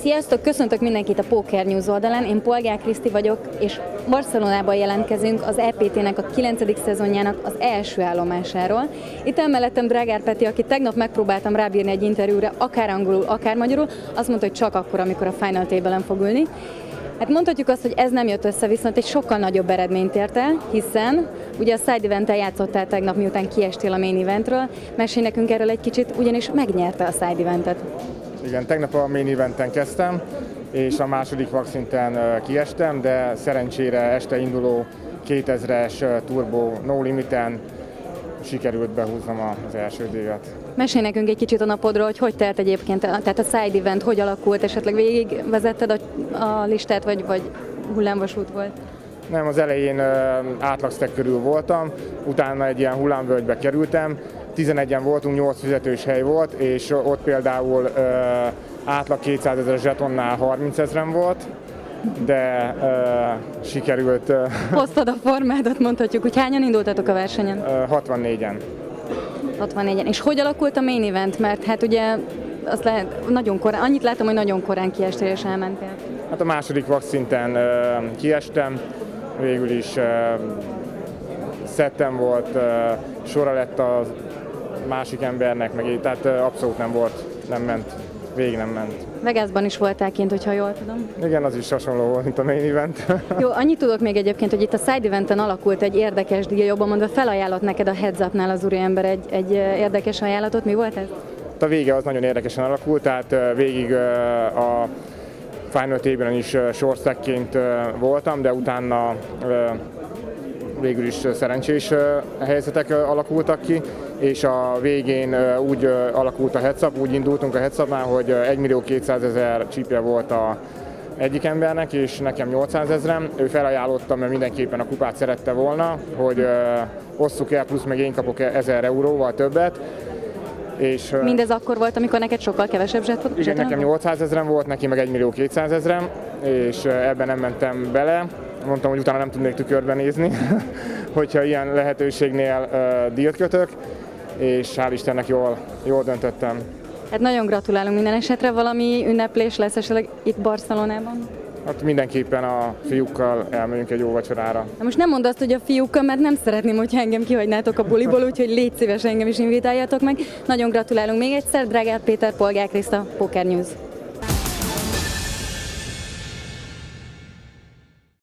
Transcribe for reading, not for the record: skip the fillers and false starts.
Sziasztok! Köszöntök mindenkit a Poker News oldalán, én Polgár Kriszti vagyok, és Barcelonában jelentkezünk az EPT-nek a 9. szezonjának az első állomásáról. Itt mellettem Drágár Peti, aki tegnap megpróbáltam rábírni egy interjúra, akár angolul, akár magyarul, azt mondta, hogy csak akkor, amikor a Final Table-en fog ülni. Hát mondhatjuk azt, hogy ez nem jött össze, viszont egy sokkal nagyobb eredményt ért el, hiszen ugye a side event-tel játszottál tegnap, miután kiestél a main eventről. Mesélj nekünk erről egy kicsit, ugyanis megnyerte a side eventet. Igen, tegnap a main eventen kezdtem, és a második vakszinten kiestem, de szerencsére este induló 2000-es turbo no limiten sikerült behúznom az első díjat. Mesélj nekünk egy kicsit a napodról, hogy telt egyébként, tehát a side event hogy alakult, esetleg végigvezetted a listát, vagy hullámvasút volt? Nem, az elején átlagstack körül voltam, utána egy ilyen hullámvölgybe kerültem, 11-en voltunk, 8 fizetős hely volt, és ott például átlag 200 000 zsetonnál 30 000 volt, de sikerült... Hoztad a formádat, mondhatjuk, hogy hányan indultatok a versenyen? 64-en. 64-en. És hogy alakult a main event? Mert hát ugye azt lehet, nagyon korán, annyit látom, hogy nagyon korán kiestél és elmentél. Hát a második vakszinten kiestem, végül is szettem volt, sora lett a másik embernek, meg így, tehát abszolút nem volt, nem ment, végig nem ment. Vegasban is voltál kint, hogyha jól tudom. Igen, az is hasonló volt, mint a main event. Jó, annyit tudok még egyébként, hogy itt a side eventen alakult egy érdekes díj, jobban mondva felajánlott neked a Heads Up-nál az úriember egy érdekes ajánlatot. Mi volt ez? A vége az nagyon érdekesen alakult, tehát végig a Final Table-en is short-stackként voltam, de utána végül is szerencsés helyzetek alakultak ki, és a végén úgy alakult a Heads Up, úgy indultunk a Heads Up-nál, hogy 1 200 000 chipje volt a egyik embernek, és nekem 800 000. Ő felajánlotta, mert mindenképpen a kupát szerette volna, hogy osszuk el, plusz meg én kapok 1000 euróval többet. És, mindez akkor volt, amikor neked sokkal kevesebb zseton? Igen, nekem 800 000 volt, neki meg 1 200 000, és ebben nem mentem bele. Mondtam, hogy utána nem tudnék tükörben nézni, hogyha ilyen lehetőségnél díjat kötök, és hál' Istennek jól döntöttem. Hát nagyon gratulálunk minden esetre, valami ünneplés lesz esetleg itt Barcelonában? Hát mindenképpen a fiúkkal elmegyünk egy jó vacsorára. Na most nem mondd azt, hogy a fiúkkal, mert nem szeretném, hogyha engem kihagynátok a buliból, úgyhogy légy szíves, engem is invitáljatok meg. Nagyon gratulálunk még egyszer, Drágár Péter, Polgár Kriszta, Poker News.